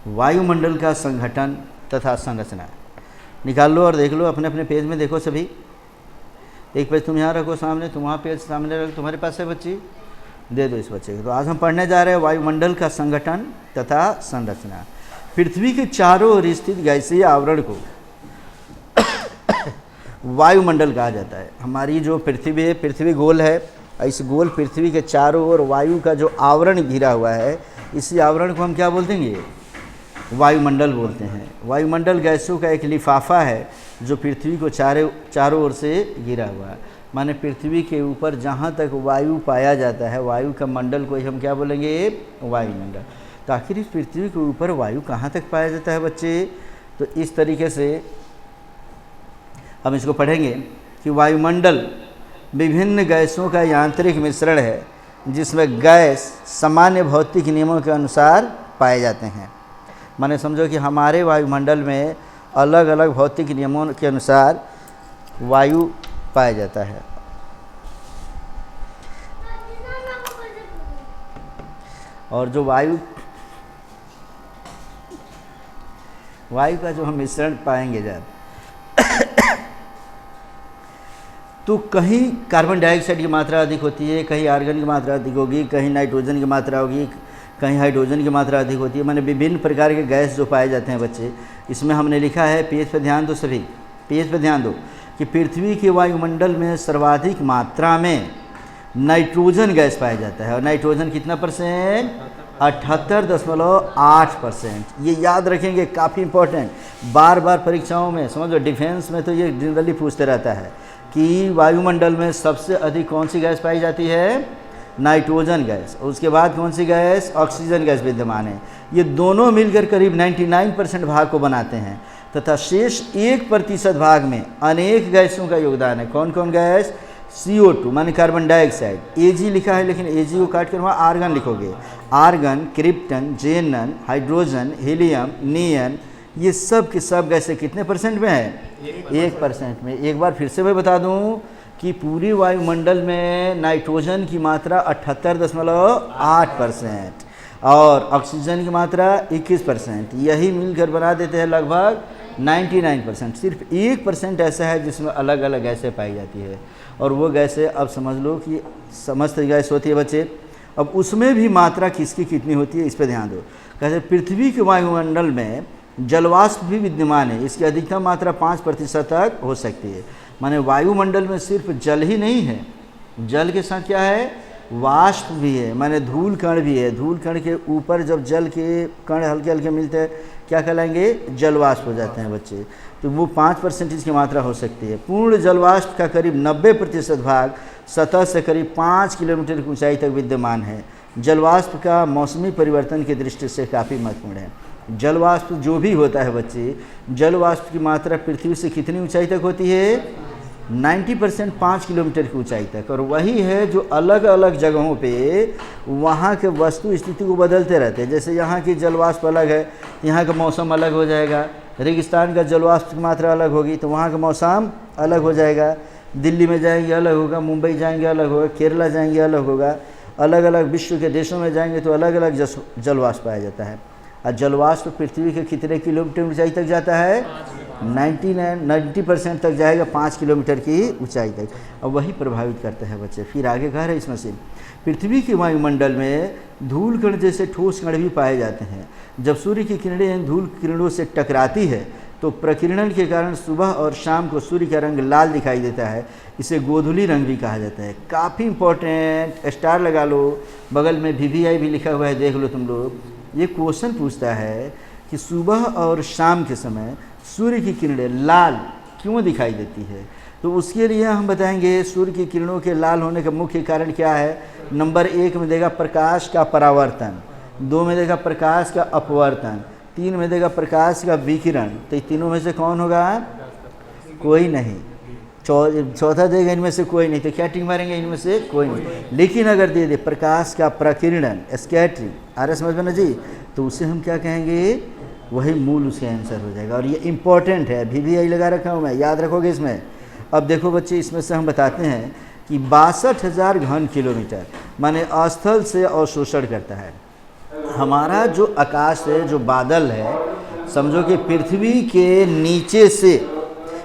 वायुमंडल का संगठन तथा संरचना। निकाल लो और देख लो, अपने अपने पेज में देखो सभी। एक पेज तुम यहाँ रखो सामने, तुम वहाँ पेज सामने रखो, तुम्हारे पास है बच्ची, दे दो इस बच्चे को। तो आज हम पढ़ने जा रहे हैं वायुमंडल का संगठन तथा संरचना। पृथ्वी के चारों ओर स्थित गैसीय आवरण को वायुमंडल कहा जाता है। हमारी जो पृथ्वी है, पृथ्वी गोल है, इस गोल पृथ्वी के चारों ओर वायु का जो आवरण घिरा हुआ है, इसी आवरण को हम क्या बोलते हैं? वायुमंडल बोलते हैं। वायुमंडल गैसों का एक लिफाफा है जो पृथ्वी को चारों ओर से घिरा हुआ है। माने पृथ्वी के ऊपर जहाँ तक वायु पाया जाता है, वायु का मंडल को ही हम क्या बोलेंगे? वायुमंडल। तो आखिर इस पृथ्वी के ऊपर वायु कहाँ तक पाया जाता है बच्चे? तो इस तरीके से हम इसको पढ़ेंगे कि वायुमंडल विभिन्न गैसों का यांत्रिक मिश्रण है जिसमें गैस सामान्य भौतिक नियमों के अनुसार पाए जाते हैं। माने समझो कि हमारे वायुमंडल में अलग अलग भौतिक नियमों के अनुसार वायु पाया जाता है। और जो वायु का जो हम मिश्रण पाएंगे जब तो कहीं कार्बन डाइऑक्साइड की मात्रा अधिक होती है, कहीं आर्गन की मात्रा अधिक होगी, कहीं नाइट्रोजन की मात्रा होगी, कहीं हाइड्रोजन की मात्रा अधिक होती है। माने विभिन्न प्रकार के गैस जो पाए जाते हैं बच्चे। इसमें हमने लिखा है, पेज पे ध्यान दो सभी, पेज पे ध्यान दो कि पृथ्वी के वायुमंडल में सर्वाधिक मात्रा में नाइट्रोजन गैस पाया जाता है। और नाइट्रोजन कितना %? 78.8%। ये याद रखेंगे, काफ़ी इंपॉर्टेंट। बार बार परीक्षाओं में समझो, डिफेंस में तो ये जनरली पूछते रहता है कि वायुमंडल में सबसे अधिक कौन सी गैस पाई जाती है? Nitrogen gas. उसके बाद कौन सी गैस? ऑक्सीजन गैस विद्यमान है। ये दोनों मिलकर करीब 99% भाग को बनाते हैं तथा शेष 1% भाग में अनेक गैसों का योगदान है। कौन कौन गैस? CO2 माने कार्बन डाइऑक्साइड। Ag लिखा है लेकिन Ag को काट कर वहाँ आर्गन लिखोगे। आर्गन, क्रिप्टन, जेनन, हाइड्रोजन, हीलियम, नियन, ये सब की सब गैसें कितने % में है? 1% में। एक बार फिर से मैं बता दूं कि पूरी वायुमंडल में नाइट्रोजन की मात्रा 78.8% और ऑक्सीजन की मात्रा 21%। यही मिलकर बना देते हैं लगभग 99%। सिर्फ 1% ऐसा है जिसमें अलग अलग गैसें पाई जाती है। और वो गैसें अब समझ लो कि समस्त गैस होती है बच्चे। अब उसमें भी मात्रा किसकी कितनी होती है, इस पर ध्यान दो। कहते पृथ्वी के वायुमंडल में जलवाष्प भी विद्यमान है। इसकी अधिकतम मात्रा 5% तक हो सकती है। माने वायुमंडल में सिर्फ जल ही नहीं है, जल के साथ क्या है? वाष्प भी है, माने धूल कण भी है। धूल कण के ऊपर जब जल के कण हल्के हल्के मिलते हैं, क्या कहलाएंगे? जलवाष्प हो जाते हैं बच्चे। तो वो 5% इसकी मात्रा हो सकती है। पूर्ण जलवाष्प का करीब 90% भाग सतह से करीब 5 किलोमीटर की ऊंचाई तक विद्यमान है। जलवाष्प का मौसमी परिवर्तन की दृष्टि से काफ़ी महत्वपूर्ण है। जलवाष्प जो भी होता है बच्चे, जलवाष्प की मात्रा पृथ्वी से कितनी ऊंचाई तक होती है? 90% 5 किलोमीटर की ऊंचाई तक। और वही है जो अलग अलग जगहों पे वहाँ के वस्तु स्थिति को बदलते रहते हैं। जैसे यहाँ की जलवाष्प अलग है, यहाँ का मौसम अलग हो जाएगा। रेगिस्तान का जलवाष्प की मात्रा अलग होगी तो वहाँ का मौसम अलग हो जाएगा। दिल्ली में जाएंगे अलग होगा, मुंबई जाएंगे अलग होगा, केरला जाएंगे अलग होगा। अलग अलग विश्व के देशों में जाएंगे तो अलग अलग जलवाष्प पाया जाता है। और जलवाष्प पृथ्वी के कितने किलोमीटर ऊंचाई तक जाता है? 90% तक जाएगा, 5 किलोमीटर की ऊंचाई तक। और वही प्रभावित करता है बच्चे। फिर आगे कह रहे हैं इसमें से पृथ्वी के वायुमंडल में धूल कण जैसे ठोस कण भी पाए जाते हैं। जब सूर्य की किरणें इन धूल किरणों से टकराती है तो प्रकिरणन के कारण सुबह और शाम को सूर्य का रंग लाल दिखाई देता है। इसे गोधूली रंग भी कहा जाता है। काफ़ी इंपॉर्टेंट, स्टार लगा लो, बगल में VVI भी लिखा हुआ है, देख लो तुम लोग। ये क्वेश्चन पूछता है कि सुबह और शाम के समय सूर्य की किरणें लाल क्यों दिखाई देती है? तो उसके लिए हम बताएंगे सूर्य की किरणों के लाल होने का मुख्य कारण क्या है। नंबर 1 में देगा प्रकाश का परावर्तन, 2 में देगा प्रकाश का अपवर्तन, 3 में देगा प्रकाश का विकिरण। तो इन तीनों में से कौन होगा? कोई नहीं। चौथा देगा इनमें से कोई नहीं, तो क्या टिक मारेंगे? इनमें से कोई नहीं। लेकिन अगर दे दे प्रकाश का प्रकिरणन, स्कैटरिंग, आ समझ में ना जी, तो उसे हम क्या कहेंगे? वही मूल उसका आंसर हो जाएगा। और ये इंपॉर्टेंट है, VVI लगा रखा हूँ मैं, याद रखोगे इसमें। अब देखो बच्चे, इसमें से हम बताते हैं कि 62,000 घन किलोमीटर माने स्थल से अवशोषण करता है। हमारा जो आकाश है, जो बादल है, समझो कि पृथ्वी के नीचे से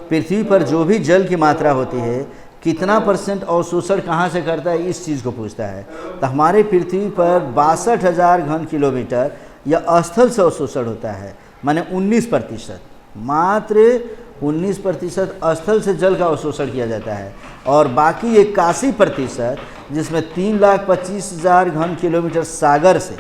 पृथ्वी पर जो भी जल की मात्रा होती है, कितना % अवशोषण कहाँ से करता है, इस चीज़ को पूछता है। तो हमारे पृथ्वी पर 62,000 घन किलोमीटर या स्थल से अवशोषण होता है, माने 19%, मात्र 19% स्थल से जल का अवशोषण किया जाता है, और बाकी 81% जिसमें 3,25,000 घन किलोमीटर सागर से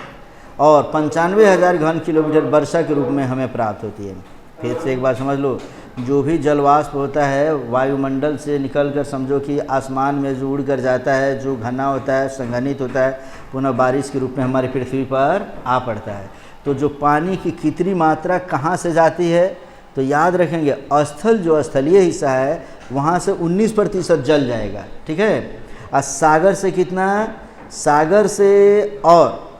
और 95,000 घन किलोमीटर वर्षा के रूप में हमें प्राप्त होती है। फिर से एक बार समझ लो, जो भी जलवाष्प होता है वायुमंडल से निकलकर समझो कि आसमान में जो उड़ कर जाता है, जो घना होता है, संघनित होता है, पुनः बारिश के रूप में हमारी पृथ्वी पर आ पड़ता है। तो जो पानी की कितनी मात्रा कहाँ से जाती है, तो याद रखेंगे स्थल जो स्थलीय हिस्सा है वहाँ से 19% जल जाएगा, ठीक है। और सागर से कितना, सागर से और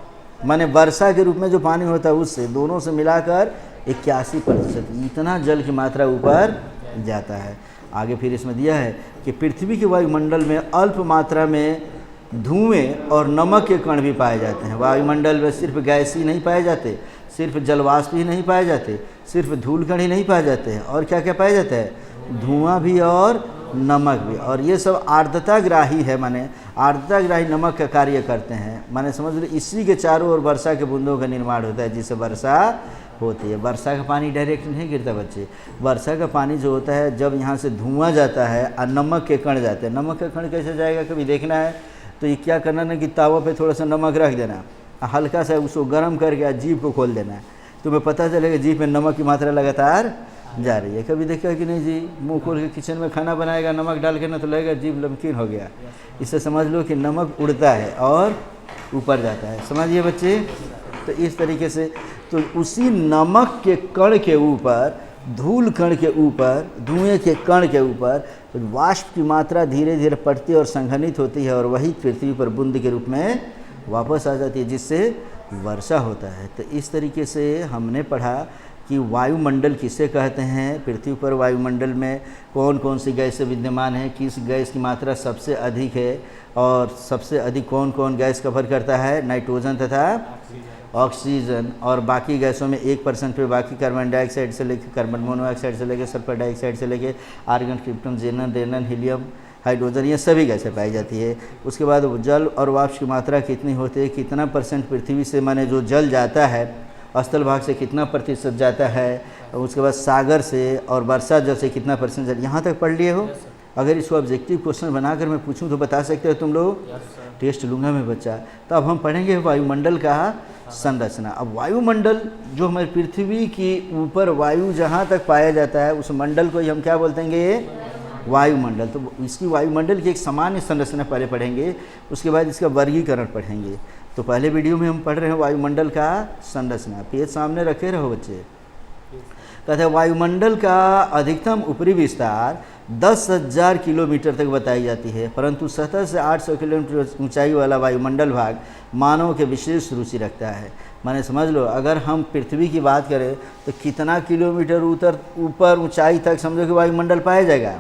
माने वर्षा के रूप में जो पानी होता है उससे, दोनों से मिलाकर 81% इतना जल की मात्रा ऊपर जाता है। आगे फिर इसमें दिया है कि पृथ्वी के वायुमंडल में अल्प मात्रा में धुएं और नमक के कण भी पाए जाते हैं। वायुमंडल में सिर्फ गैस ही नहीं पाए जाते, सिर्फ जलवाष्प ही नहीं पाए जाते, सिर्फ धूल कण ही नहीं पाए जाते हैं, और क्या क्या पाया जाता है, धुआं भी और नमक भी। और ये सब आर्द्रताग्राही है, माने आर्द्रताग्राही नमक का कार्य करते हैं। माने समझ लो इसी के चारों ओर वर्षा के बूंदों का निर्माण होता है, जिससे वर्षा होती है। वर्षा का पानी डायरेक्ट नहीं गिरता बच्चे, वर्षा का पानी जो होता है जब यहाँ से धुआं जाता है और नमक के कण जाते हैं। नमक के कण कैसे जाएगा, कभी देखना है तो ये क्या करना ना कि तावा पे थोड़ा सा नमक रख देना, हल्का सा उसको गर्म करके जीभ को खोल देना है, तुम्हें पता चलेगा जीभ में नमक की मात्रा लगातार जा रही है। कभी देखा कि नहीं जी, मुंह खोल के किचन में खाना बनाएगा, नमक डाल के ना तो लगेगा जीभ नमकीन हो गया। इससे समझ लो कि नमक उड़ता है और ऊपर जाता है, समझिए बच्चे। तो इस तरीके से तो उसी नमक के कण के ऊपर, धूल कण के ऊपर, धुएं के कण के ऊपर वाष्प की मात्रा धीरे धीरे पड़ती और संघनित होती है, और वही पृथ्वी पर बूंद के रूप में वापस आ जाती है, जिससे वर्षा होता है। तो इस तरीके से हमने पढ़ा कि वायुमंडल किसे कहते हैं, पृथ्वी पर वायुमंडल में कौन कौन सी गैसें विद्यमान हैं, किस गैस की मात्रा सबसे अधिक है, और सबसे अधिक कौन कौन गैस कवर करता है, नाइट्रोजन तथा ऑक्सीजन, और बाकी गैसों में 1% पे बाकी कार्बन डाइऑक्साइड से लेकर कार्बन मोनोऑक्साइड से लेकर सल्फर डाइऑक्साइड से लेकर आर्गन, क्रिप्टन, जेनन, रेनन, हीलियम, हाइड्रोजन, ये सभी गैसें पाई जाती है। उसके बाद जल और वाष्प की मात्रा कितनी होती है, कितना % पृथ्वी से माने जो जल जाता है स्थल भाग से कितना % जाता है, उसके बाद सागर से और वर्षा जल से कितना % जल, यहाँ तक पढ़ लिए हो। अगर इसको ऑब्जेक्टिव क्वेश्चन बनाकर मैं पूछूं तो बता सकते हो तुम लोग, टेस्ट लूँगा मैं बच्चा। तो अब हम पढ़ेंगे वायुमंडल का संरचना। अब वायुमंडल जो हमारी पृथ्वी की ऊपर वायु जहाँ तक पाया जाता है उस मंडल को ही हम क्या बोलते हैं, वायुमंडल। तो इसकी वायुमंडल की एक सामान्य संरचना पहले पढ़ेंगे, उसके बाद इसका वर्गीकरण पढ़ेंगे। तो पहले वीडियो में हम पढ़ रहे हैं वायुमंडल का संरचना। पेज सामने रखे रहो बच्चे। कहते हैं वायुमंडल का अधिकतम ऊपरी विस्तार 10,000 किलोमीटर तक बताई जाती है, परंतु सतह से 800 किलोमीटर ऊंचाई वाला वायुमंडल भाग मानव के विशेष रुचि रखता है। माने समझ लो अगर हम पृथ्वी की बात करें तो कितना किलोमीटर ऊपर ऊंचाई तक समझो कि वायुमंडल पाया जाएगा,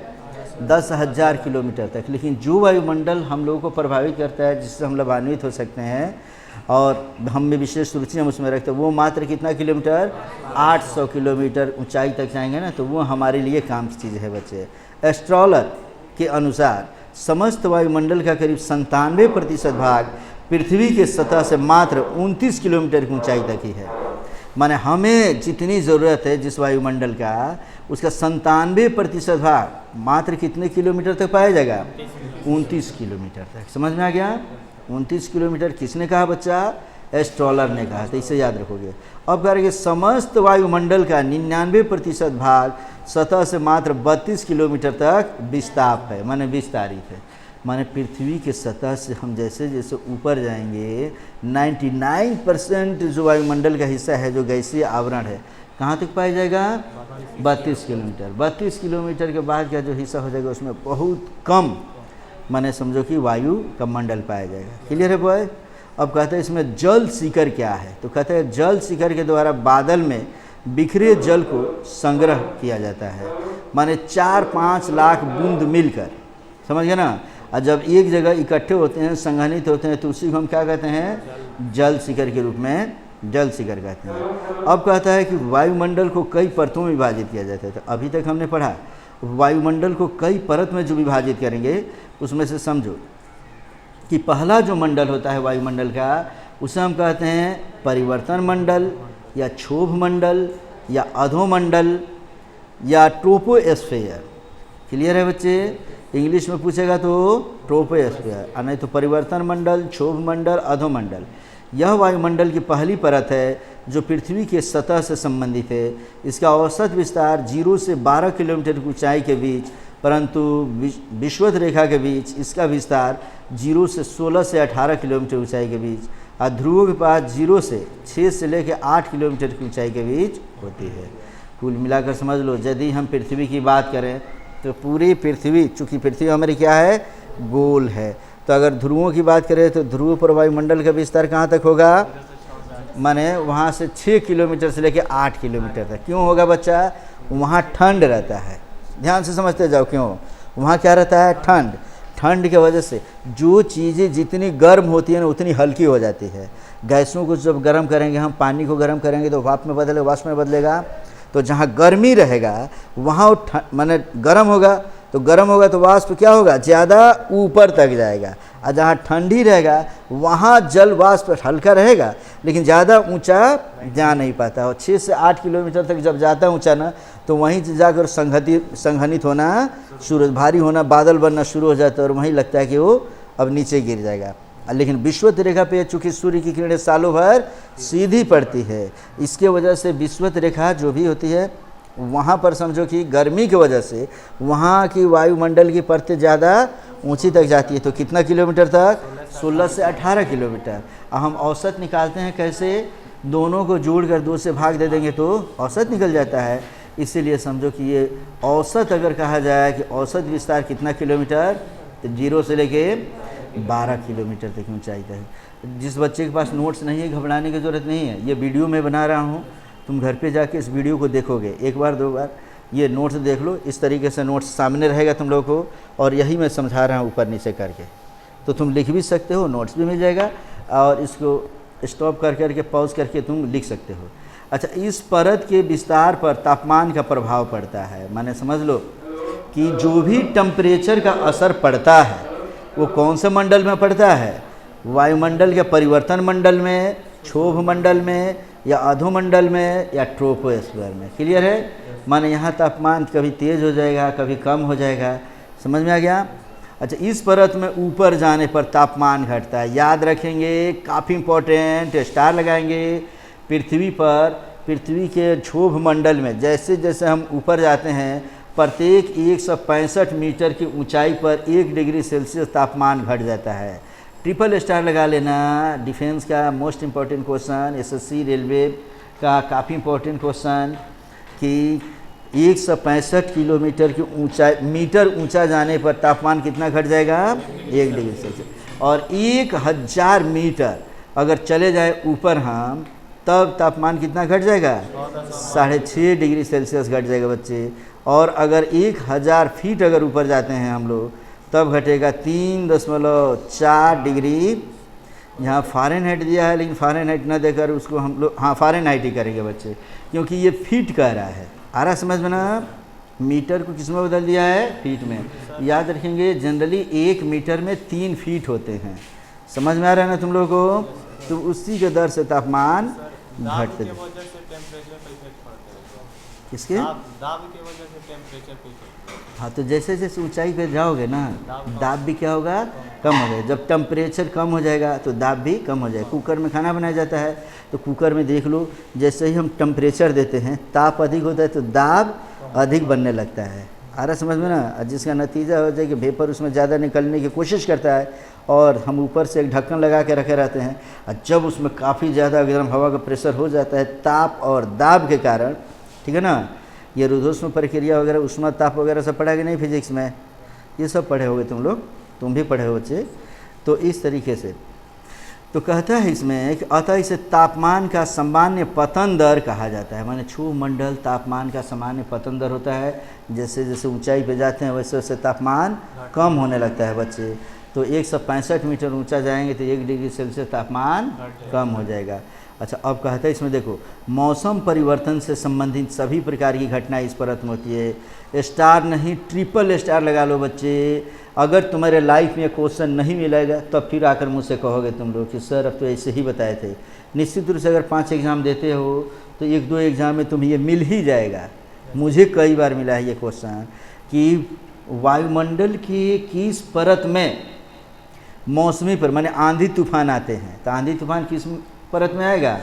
10,000 किलोमीटर तक। लेकिन जो वायुमंडल हम लोगों को प्रभावित करता है, जिससे हम लाभान्वित हो सकते हैं और हम में विशेष रुचि हम उसमें रखते हैं, वो मात्र कितना किलोमीटर, 800 किलोमीटर ऊंचाई तक जाएंगे ना, तो वो हमारे लिए काम की चीज़ है बच्चे। एस्ट्रोलर के अनुसार समस्त वायुमंडल का करीब 97% भाग पृथ्वी के सतह से मात्र 29 किलोमीटर की ऊंचाई तक ही है। माने हमें जितनी ज़रूरत है जिस वायुमंडल का, उसका 97% भाग मात्र कितने किलोमीटर तक पाया जाएगा, 29 किलोमीटर तक। समझ में आ गया। 29 किलोमीटर किसने कहा बच्चा, एस्ट्रोलर ने कहा, तो इसे याद रखोगे। अब करेंगे समस्त वायुमंडल का 99% भाग सतह से मात्र 32 किलोमीटर तक विस्ताप है, माने विस्तारित है। माने पृथ्वी के सतह से हम जैसे जैसे ऊपर जाएंगे 99% जो वायुमंडल का हिस्सा है, जो गैसीय आवरण है, कहाँ तक पाया जाएगा, 32 किलोमीटर। 32 किलोमीटर के बाद का जो हिस्सा हो जाएगा उसमें बहुत कम माने समझो कि वायु का मंडल पाया जाएगा। क्लियर है बॉय। अब कहते हैं इसमें जल शिखर क्या है, तो कहते हैं जल शिखर के द्वारा बादल में बिखरे जल को संग्रह किया जाता है। माने 4-5 लाख बूंद मिलकर, समझ गए ना, और जब एक जगह इकट्ठे होते हैं, संघनित होते हैं, तो उसी को हम क्या कहते हैं, जल शिखर के रूप में जल शिखर कहते हैं। अब कहता है कि वायुमंडल को कई परतों में विभाजित किया जाता है। तो अभी तक हमने पढ़ा वायुमंडल को कई परत में जो विभाजित करेंगे उसमें से समझो कि पहला जो मंडल होता है वायुमंडल का उसे हम कहते हैं परिवर्तन मंडल या क्षोभ मंडल या अधोमंडल या ट्रोपोस्फेयर। क्लियर है बच्चे? इंग्लिश में पूछेगा तो ट्रोपोस्फेयर, नहीं तो परिवर्तन मंडल, क्षोभ मंडल, अधोमंडल। यह वायुमंडल की पहली परत है जो पृथ्वी के सतह से संबंधित है। इसका औसत विस्तार 0 से 12 किलोमीटर की ऊंचाई के बीच, परंतु विषुवत रेखा के बीच इसका विस्तार 0 से 16 से 18 किलोमीटर ऊंचाई के बीच और ध्रुवों के पास 0 से 6 से लेकर 8 किलोमीटर की ऊंचाई के बीच होती है। कुल मिलाकर समझ लो, यदि हम पृथ्वी की बात करें तो पूरी पृथ्वी, चूँकि पृथ्वी हमारी क्या है, गोल है, तो अगर ध्रुवों की बात करें तो ध्रुव पर वायुमंडल का विस्तार कहाँ तक होगा, माने वहाँ से 6 किलोमीटर से लेकर 8 किलोमीटर तक। क्यों होगा बच्चा? वहाँ ठंड रहता है। ध्यान से समझते जाओ क्यों। वहाँ क्या रहता है? ठंड। ठंड के वजह से जो चीज़ें जितनी गर्म होती है ना उतनी हल्की हो जाती है। गैसों को जब गर्म करेंगे हम, पानी को गर्म करेंगे तो वाष्प में बदलेगा, वाष्प में बदलेगा, तो जहाँ गर्मी रहेगा वहाँ वो माने गर्म होगा, तो गर्म होगा तो वाष्प क्या होगा, ज़्यादा ऊपर तक जाएगा। और जहाँ ठंडी रहेगा वहाँ जल वाष्प हल्का रहेगा लेकिन ज़्यादा ऊंचा जा नहीं पाता। और 6 से 8 किलोमीटर तक जब जाता है ऊंचा ना, तो वहीं से जाकर संघनित होना शुरू, भारी होना, बादल बनना शुरू हो जाता है और वहीं लगता है कि वो अब नीचे गिर जाएगा। लेकिन विषुवत रेखा पे चूँकि सूर्य की किरणें सालों भर सीधी पड़ती है, इसके वजह से विषुवत रेखा जो भी होती है वहाँ पर समझो कि गर्मी की वजह से वहाँ की वायुमंडल की परतें ज़्यादा ऊंची तक जाती है। तो कितना किलोमीटर तक? 16 से 18 किलोमीटर। अब हम औसत निकालते हैं कैसे? दोनों को जोड़कर 2 से भाग दे देंगे तो औसत निकल जाता है। इसीलिए समझो कि ये औसत अगर कहा जाए कि औसत विस्तार कितना किलोमीटर, तो 0 से लेके 12 किलोमीटर तक ऊंचाई तक। जिस बच्चे के पास नोट्स नहीं है घबराने की ज़रूरत नहीं है, ये वीडियो में बना रहा हूँ, तुम घर पे जाके इस वीडियो को देखोगे, एक बार 2 बार ये नोट्स देख लो। इस तरीके से नोट्स सामने रहेगा तुम लोगों को, और यही मैं समझा रहा हूँ ऊपर नीचे करके, तो तुम लिख भी सकते हो, नोट्स भी मिल जाएगा, और इसको स्टॉप कर करके पॉज करके तुम लिख सकते हो। अच्छा, इस परत के विस्तार पर तापमान का प्रभाव पड़ता है। माने समझ लो कि जो भी टेम्परेचर का असर पड़ता है वो कौन से मंडल में पड़ता है? वायुमंडल के परिवर्तन मंडल में, क्षोभ मंडल में, या अधोमंडल में, या ट्रोपोस्फीयर में। क्लियर है? माने यहाँ तापमान कभी तेज़ हो जाएगा, कभी कम हो जाएगा। समझ में आ गया? अच्छा, इस परत में ऊपर जाने पर तापमान घटता है। याद रखेंगे, काफ़ी इम्पोर्टेंट, स्टार लगाएंगे। पृथ्वी पर, पृथ्वी के क्षोभ मंडल में जैसे जैसे हम ऊपर जाते हैं, प्रत्येक 165 मीटर की ऊंचाई पर 1 डिग्री सेल्सियस तापमान घट जाता है। ट्रिपल स्टार लगा लेना। डिफेंस का most important question, SSC railway का काफ़ी इम्पोर्टेंट क्वेश्चन कि 165 किलोमीटर की ऊंचाई, मीटर ऊंचा जाने पर तापमान कितना घट जाएगा? 1 डिग्री सेल्सियस। और 1000 मीटर अगर चले जाए ऊपर हम, तब तापमान कितना घट जाएगा? 6.5 डिग्री सेल्सियस घट जाएगा बच्चे। और अगर 1000 फीट अगर ऊपर जाते हैं हम लोग, तब घटेगा 3.4 डिग्री। यहाँ फ़ारेनहाइट दिया है, लेकिन फ़ारेनहाइट न देकर उसको हम लोग फ़ारेनहाइट ही करेंगे बच्चे, क्योंकि ये फीट कह रहा है। आ रहा समझ में ना? मीटर को किस में बदल दिया है? फीट में। याद रखेंगे, जनरली 1 मीटर में 3 फीट होते हैं। समझ में आ रहा है ना तुम लोगों को? तो उसी के दर से तापमान घटते हैं। किसके? दाब की वजह से टेम्परेचर पे। हाँ, तो जैसे जैसे ऊंचाई पे जाओगे ना, दाब भी क्या होगा? कम हो जाएगा। जब टेम्परेचर कम हो जाएगा तो दाब भी कम हो जाएगा। कुकर में खाना बनाया जाता है, तो कुकर में देख लो, जैसे ही हम टेम्परेचर देते हैं, ताप अधिक होता है तो दाब अधिक बनने लगता है। आ रहा समझ में ना? जिसका नतीजा हो जाए कि वेपर उसमें ज़्यादा निकलने की कोशिश करता है, और हम ऊपर से एक ढक्कन लगा के रखे रहते हैं, और जब उसमें काफ़ी ज़्यादा गर्म हवा का प्रेशर हो जाता है ताप और दाब के कारण, ठीक है ना? ये रुद्धोष्म प्रक्रिया वगैरह, उष्मा ताप वगैरह सब पढ़ा कि नहीं फिजिक्स में? ये सब पढ़े होगे तुम लोग, तुम भी पढ़े हो बच्चे। तो इस तरीके से तो कहता है इसमें कि अतः इसे तापमान का सामान्य पतन दर कहा जाता है। माने क्षोभ मंडल तापमान का सामान्य पतन दर होता है। जैसे जैसे ऊंचाई पे जाते हैं वैसे वैसे तापमान कम होने लगता है बच्चे। तो 165 मीटर ऊंचा जाएंगे तो 1 डिग्री सेल्सियस तापमान कम हो जाएगा। अच्छा, अब कहता है इसमें देखो, मौसम परिवर्तन से संबंधित सभी प्रकार की घटनाएं इस परत में होती है। स्टार नहीं, ट्रिपल स्टार लगा लो बच्चे। अगर तुम्हारे लाइफ में क्वेश्चन नहीं मिलेगा तब फिर आकर मुझसे कहोगे तुम लोग कि सर अब तो ऐसे ही बताए थे। निश्चित रूप से अगर 5 एग्ज़ाम देते हो तो 1-2 एग्ज़ाम में तुम्हें ये मिल ही जाएगा। मुझे कई बार मिला है ये क्वेश्चन कि वायुमंडल की किस परत में मौसमी पर माने आंधी तूफान आते हैं, तो आंधी तूफान किस परत में आएगा?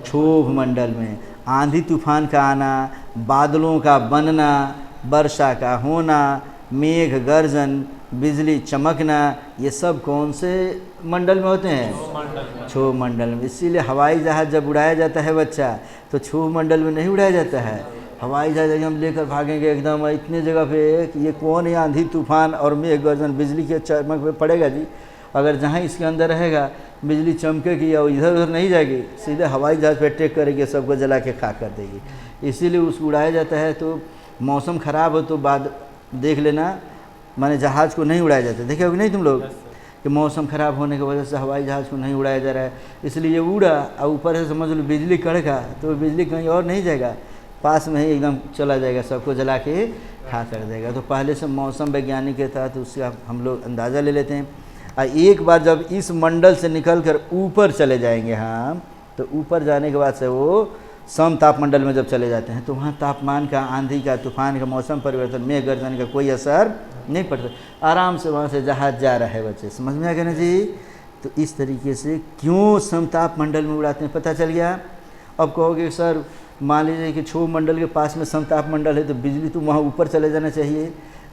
क्षोभ मंडल में। आंधी तूफान का आना, बादलों का बनना, वर्षा का होना, मेघ गर्जन, बिजली चमकना, ये सब कौन से मंडल में होते हैं? क्षोभ मंडल में। इसीलिए हवाई जहाज़ जब उड़ाया जाता है बच्चा तो क्षोभ मंडल में नहीं उड़ाया जाता है। हवाई जहाज़ हम लेकर भागेंगे एकदम इतने जगह पे कि ये कौन है आंधी तूफान और मेघ गर्जन बिजली के चमक पे पड़ेगा जी। अगर जहाँ इसके अंदर रहेगा बिजली चमकेगी या इधर उधर नहीं जाएगी, सीधे हवाई जहाज़ पे अटैक करेगी, सबको जला के खाक कर देगी। इसीलिए उसको उड़ाया जाता है। तो मौसम ख़राब हो तो बाद देख लेना, माने जहाज़ को नहीं उड़ाया जाता। देखे होगे नहीं तुम लोग कि मौसम ख़राब होने की वजह से हवाई जहाज़ को नहीं उड़ाया जा रहा है, इसलिए ये उड़ा और ऊपर से समझ लो बिजली कड़का तो बिजली कहीं और नहीं जाएगा, पास में ही एकदम चला जाएगा, सबको जला के खा कर देगा। तो पहले से मौसम वैज्ञानिक के था तो उसका हम लोग अंदाज़ा ले लेते हैं। और एक बार जब इस मंडल से निकल कर ऊपर चले जाएंगे हम, तो ऊपर जाने के बाद से वो सम तापमंडल में जब चले जाते हैं तो वहाँ तापमान का, आंधी का, तूफान का, मौसम परिवर्तन, मेघ गर्जन का कोई असर नहीं पड़ता। आराम से वहाँ से जहाज़ जा रहा है बच्चे, समझ में आ गया ना जी। तो इस तरीके से क्यों समताप मंडल में उड़ाते हैं पता चल गया। अब कहोगे सर मान लीजिए कि क्षोभ मंडल के पास में समताप मंडल है तो बिजली तो वहाँ ऊपर चले जाना चाहिए,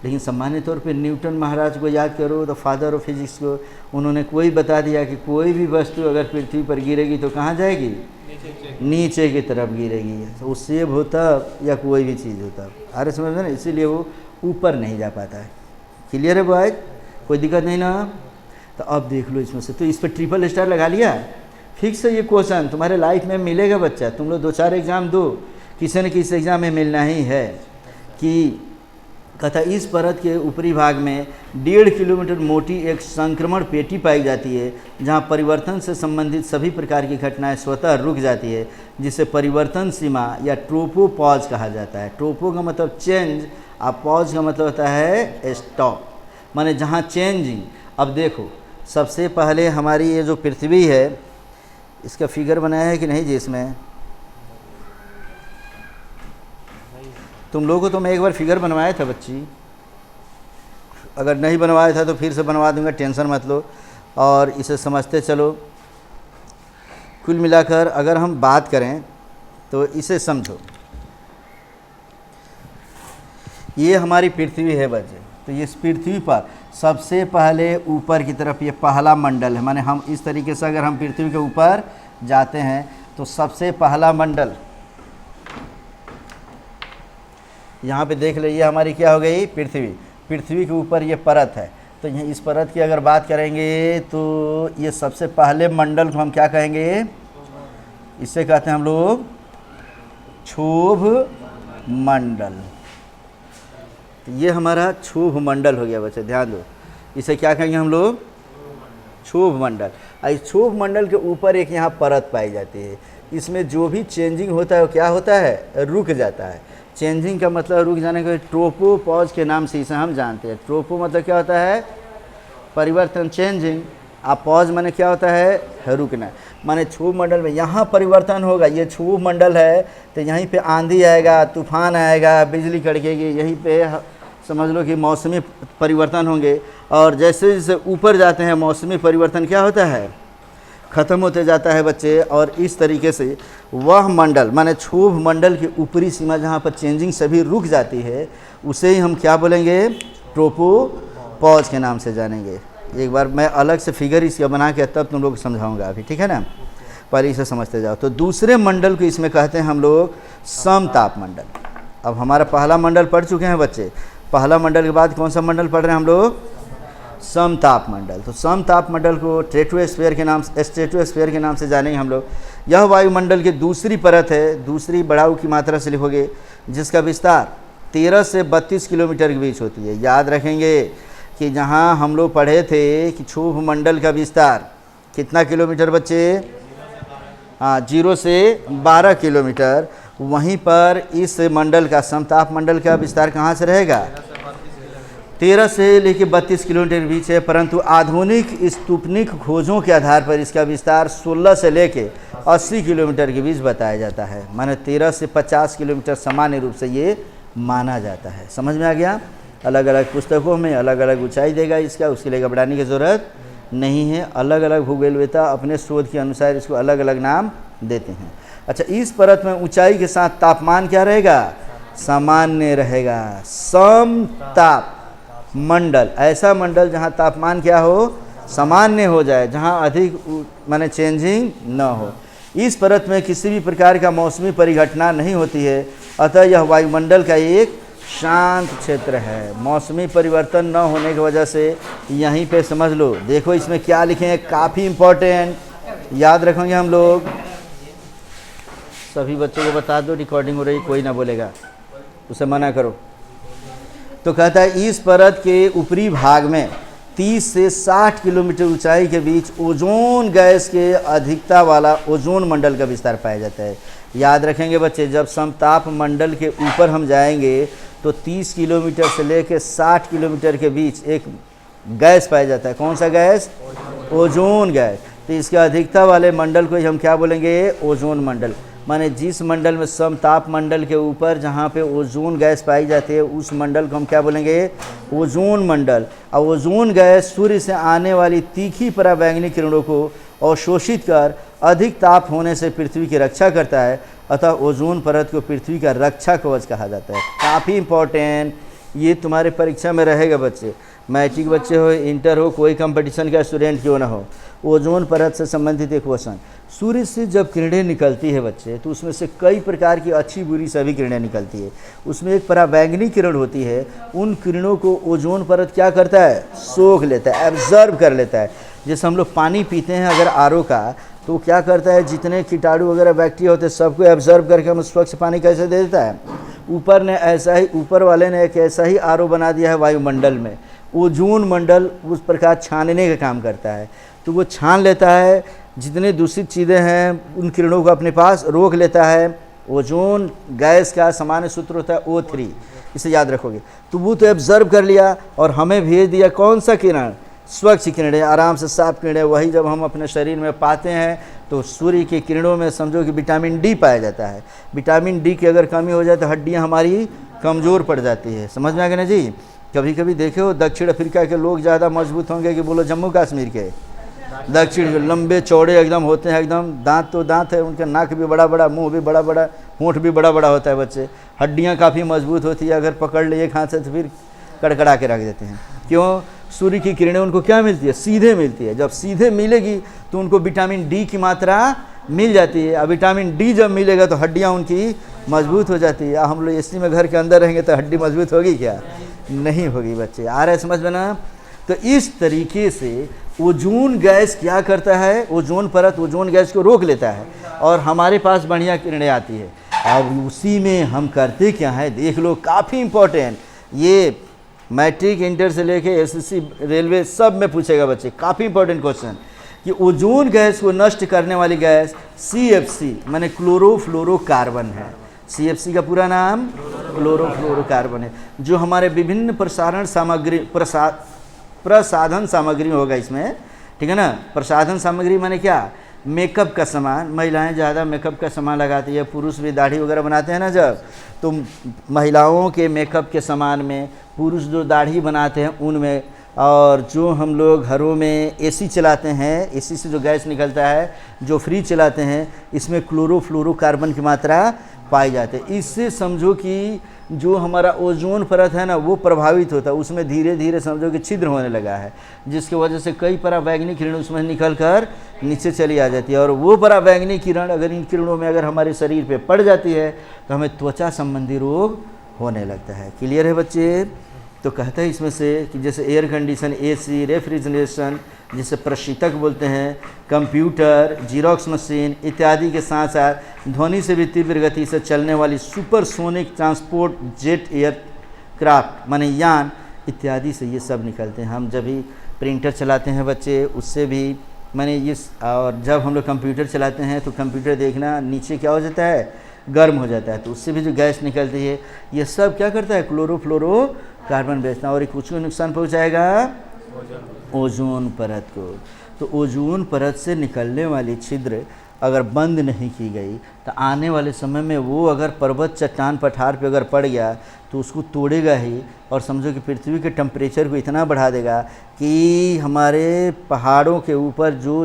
लेकिन सामान्य तौर पे न्यूटन महाराज को याद करो, तो फादर ऑफ फिजिक्स को, उन्होंने कोई बता दिया कि कोई भी वस्तु अगर पृथ्वी पर गिरेगी तो कहाँ जाएगी? नीचे की तरफ गिरेगी। तो वो सेब होता या कोई भी चीज़ होता, अरे समझ में ना, इसीलिए वो ऊपर नहीं जा पाता है। क्लियर है बॉयज? कोई दिक्कत नहीं ना। तो अब देख लो इसमें से, तो इस पर ट्रिपल स्टार लगा लिया। फिक्स है ये क्वेश्चन तुम्हारे लाइफ में मिलेगा बच्चा। तुम लोग 2-4 एग्ज़ाम दो, किसी न किसी एग्ज़ाम में मिलना ही है। कि कथा इस परत के ऊपरी भाग में 1.5 किलोमीटर मोटी एक संक्रमण पेटी पाई जाती है, जहां परिवर्तन से संबंधित सभी प्रकार की घटनाएं स्वतः रुक जाती है, जिसे परिवर्तन सीमा या ट्रोपोपॉज कहा जाता है। ट्रोपो का मतलब चेंज और पॉज का मतलब होता है स्टॉप, माने जहां चेंजिंग। अब देखो सबसे पहले हमारी ये जो पृथ्वी है, इसका फिगर बनाया है कि नहीं जी? इसमें तुम लोगों को तो मैं एक बार फिगर बनवाया था बच्ची, अगर नहीं बनवाया था तो फिर से बनवा दूंगा, टेंशन मत लो और इसे समझते चलो। कुल मिलाकर अगर हम बात करें तो इसे समझो, ये हमारी पृथ्वी है बच्चे। तो ये इस पृथ्वी पर सबसे पहले ऊपर की तरफ ये पहला मंडल है, माने हम इस तरीके से अगर हम पृथ्वी के ऊपर जाते हैं तो सबसे पहला मंडल यहाँ पे देख लीजिए, हमारी क्या हो गई? पृथ्वी। पृथ्वी के ऊपर ये परत है, तो यहाँ इस परत की अगर बात करेंगे तो ये सबसे पहले मंडल को हम क्या कहेंगे? इसे कहते हैं हम लोग क्षोभ मंडल। तो ये हमारा क्षोभ मंडल हो गया बच्चे, ध्यान दो। इसे क्या कहेंगे हम लोग? क्षोभ मंडल। इस क्षोभ मंडल के ऊपर एक यहाँ परत पाई जाती है, इसमें जो भी चेंजिंग होता है वो क्या होता है? रुक जाता है। चेंजिंग का मतलब रुक जाने का, ट्रोपोपॉज के नाम से इसे हम जानते हैं। ट्रोपो मतलब क्या होता है? परिवर्तन, चेंजिंग। आप पॉज माने क्या होता है? रुकना। माने क्षोभ मंडल में यहाँ परिवर्तन होगा, ये क्षोभ मंडल है तो यहीं पे आंधी आएगा, तूफान आएगा, बिजली कड़केगी, यहीं पे समझ लो कि मौसमी परिवर्तन होंगे। और जैसे जैसे ऊपर जाते हैं मौसमी परिवर्तन क्या होता है? ख़त्म होते जाता है बच्चे। और इस तरीके से वह मंडल माने क्षोभ मंडल की ऊपरी सीमा जहाँ पर चेंजिंग सभी रुक जाती है, उसे ही हम क्या बोलेंगे? ट्रोपोपॉज के नाम से जानेंगे। एक बार मैं अलग से फिगर इसका बना के तब तुम लोग समझाऊंगा अभी, ठीक है ना? पहले इसे समझते जाओ। तो दूसरे मंडल को इसमें कहते हैं हम लोग समताप मंडल। अब हमारा पहला मंडल पढ़ चुके हैं बच्चे, पहला मंडल के बाद कौन सा मंडल पढ़ रहे हैं हम लोग? समताप मंडल। तो समताप मंडल को स्ट्रेटोस्फीयर के नाम से जानेंगे हम लोग। यह वायुमंडल की दूसरी परत है, दूसरी बढ़ाव की मात्रा से लिखोगे, जिसका विस्तार 13 से 32 किलोमीटर के बीच होती है। याद रखेंगे कि जहाँ हम लोग पढ़े थे कि क्षोभ मंडल का विस्तार कितना किलोमीटर बच्चे? हाँ 0 से 12 किलोमीटर, वहीं पर इस मंडल का समताप मंडल का विस्तार कहाँ से रहेगा? 13 से लेकर 32 किलोमीटर के बीच है, परंतु आधुनिक स्तूपनिक खोजों के आधार पर इसका विस्तार 16 से लेकर 80 किलोमीटर के बीच बताया जाता है। माने 13 से 50 किलोमीटर सामान्य रूप से ये माना जाता है। समझ में आ गया? अलग अलग पुस्तकों में अलग अलग ऊंचाई देगा इसका, उसके लिए घबराने की ज़रूरत नहीं है। अलग अलग भूगोलवेत्ता अपने शोध के अनुसार इसको अलग अलग नाम देते हैं। अच्छा, इस परत में ऊंचाई के साथ तापमान क्या रहेगा? सामान्य रहेगा। समताप मंडल, ऐसा मंडल जहाँ तापमान क्या हो? सामान्य हो जाए, जहाँ अधिक माने चेंजिंग न हो। इस परत में किसी भी प्रकार का मौसमी परिघटना नहीं होती है, अतः यह वायुमंडल का एक शांत क्षेत्र है। मौसमी परिवर्तन न होने की वजह से यहीं पे समझ लो, देखो इसमें क्या लिखे हैं, काफ़ी इम्पोर्टेंट, याद रखेंगे हम लोग। सभी बच्चों को बता दो रिकॉर्डिंग हो रही, कोई ना बोलेगा, उसे मना करो। तो कहता है इस परत के ऊपरी भाग में 30 से 60 किलोमीटर ऊंचाई के बीच ओजोन गैस के अधिकता वाला ओजोन मंडल का विस्तार पाया जाता है। याद रखेंगे बच्चे, जब समताप मंडल के ऊपर हम जाएंगे तो 30 किलोमीटर से लेकर 60 किलोमीटर के बीच एक गैस पाया जाता है। कौन सा गैस? Ozone gas. तो इसके अधिकता वाले मंडल को हम क्या बोलेंगे? ओजोन मंडल। माने जिस मंडल में समताप मंडल के ऊपर जहाँ पे ओजोन गैस पाई जाती है उस मंडल को हम क्या बोलेंगे? ओजोन मंडल। और ओजोन गैस सूर्य से आने वाली तीखी पराबैंगनी किरणों को अवशोषित कर अधिक ताप होने से पृथ्वी की रक्षा करता है, अतः ओजोन परत को पृथ्वी का रक्षा कवच कहा जाता है। काफ़ी इम्पोर्टेंट, ये तुम्हारे परीक्षा में रहेगा बच्चे, मैट्रिक बच्चे हो, इंटर हो, कोई कंपटीशन का स्टूडेंट क्यों ना हो। ओजोन परत से संबंधित एक क्वेश्चन, सूर्य से जब किरणें निकलती है बच्चे तो उसमें से कई प्रकार की अच्छी बुरी सभी किरणें निकलती है। उसमें एक पराबैंगनी किरण होती है, उन किरणों को ओजोन परत क्या करता है? सोख लेता है, एब्जर्व कर लेता है। जैसे हम लोग पानी पीते हैं अगर आरओ का, तो क्या करता है, जितने कीटाणु वगैरह बैक्टीरिया होते हैं सबको एब्जर्व करके हमें स्वच्छ पानी कैसे दे देता है। ऊपर वाले ने एक ऐसा ही आरओ बना दिया है वायुमंडल में। ओजोन मंडल उस प्रकार छानने का काम करता है, तो वो छान लेता है, जितने दूषित चीज़ें हैं उन किरणों को अपने पास रोक लेता है। ओजोन गैस का सामान्य सूत्र होता है O3, इसे याद रखोगे। तो वो तो एब्जर्व कर लिया और हमें भेज दिया कौन सा किरण? स्वच्छ किरणें, आराम से साफ किरणें। वही जब हम अपने शरीर में पाते हैं तो सूर्य की किरणों में समझो कि विटामिन डी पाया जाता है। विटामिन डी की अगर कमी हो जाए तो हड्डियाँ हमारी कमज़ोर पड़ जाती है। समझ में आ गया ना जी? कभी कभी देखे हो दक्षिण अफ्रीका के लोग ज़्यादा मजबूत होंगे कि बोलो जम्मू कश्मीर के? दक्षिण के लंबे चौड़े एकदम होते हैं, एकदम दांत तो दांत है उनका, नाक भी बड़ा बड़ा, मुंह भी बड़ा बड़ा, होंठ भी बड़ा बड़ा होता है बच्चे। हड्डियां काफ़ी मजबूत होती है, अगर पकड़ लिए एक हाथ से तो फिर कड़कड़ा के रख देते हैं। क्यों? सूर्य की किरणें उनको क्या मिलती है? सीधे मिलती है। जब सीधे मिलेगी तो उनको विटामिन डी की मात्रा मिल जाती है। अब विटामिन डी जब मिलेगा तो हड्डियाँ उनकी मजबूत हो जाती है। हम लोग एसी में घर के अंदर रहेंगे तो हड्डी मजबूत होगी क्या? नहीं होगी बच्चे। आ रहा है समझ में ना? तो इस तरीके से ओजोन गैस क्या करता है? ओजोन परत ओजोन गैस को रोक लेता है और हमारे पास बढ़िया किरणें आती है। अब उसी में हम करते क्या है देख लो, काफ़ी इम्पोर्टेंट, ये मैट्रिक इंटर से लेके एसएससी रेलवे सब में पूछेगा बच्चे। काफ़ी इंपॉर्टेंट क्वेश्चन कि ओजोन गैस को नष्ट करने वाली गैस CFC माने क्लोरोफ्लोरोकार्बन है। CFC का पूरा नाम क्लोरोफ्लोरोकार्बन है, जो हमारे विभिन्न प्रसाधन सामग्री होगा इसमें, ठीक है ना। प्रसाधन सामग्री माने क्या? मेकअप का सामान। महिलाएं ज़्यादा मेकअप का सामान लगाती है, पुरुष भी दाढ़ी वगैरह बनाते हैं ना जब, तो महिलाओं के मेकअप के सामान में, पुरुष जो दाढ़ी बनाते हैं उनमें, और जो हम लोग घरों में एसी चलाते हैं, एसी से जो गैस निकलता है, जो फ्रिज चलाते हैं, इसमें क्लोरोफ्लोरोकार्बन की मात्रा पाई जाती है। इससे समझो कि जो हमारा ओजोन परत है ना वो प्रभावित होता है, उसमें धीरे धीरे समझो कि छिद्र होने लगा है, जिसकी वजह से कई पराबैंगनी किरण उसमें निकल कर नीचे चली आ जाती है। और वो पराबैंगनी किरण अगर इन किरणों में अगर हमारे शरीर पे पड़ जाती है तो हमें त्वचा संबंधी रोग होने लगता है। क्लियर है बच्चे? तो कहता है इसमें से कि जैसे एयर कंडीशन, AC, रेफ्रिजरेशन जिसे प्रशीतक बोलते हैं, कंप्यूटर, जीरोक्स मशीन इत्यादि के साथ साथ ध्वनि से भी तीव्र गति से चलने वाली सुपरसोनिक ट्रांसपोर्ट जेट एयरक्राफ्ट माने यान इत्यादि से ये सब निकलते हैं। हम जब भी प्रिंटर चलाते हैं बच्चे, उससे भी मैंने इस, और जब हम लोग कंप्यूटर चलाते हैं तो कंप्यूटर देखना नीचे क्या हो जाता है, गर्म हो जाता है, तो उससे भी जो गैस निकलती है ये सब क्या करता है, क्लोरोफ्लोरो कार्बन बेचना, और ये कुछ को नुकसान पहुंचाएगा ओजोन परत को। तो ओजोन परत से निकलने वाली छिद्र अगर बंद नहीं की गई तो आने वाले समय में वो अगर पर्वत चट्टान पठार पे अगर पड़ गया तो उसको तोड़ेगा ही, और समझो कि पृथ्वी के टेम्परेचर को इतना बढ़ा देगा कि हमारे पहाड़ों के ऊपर जो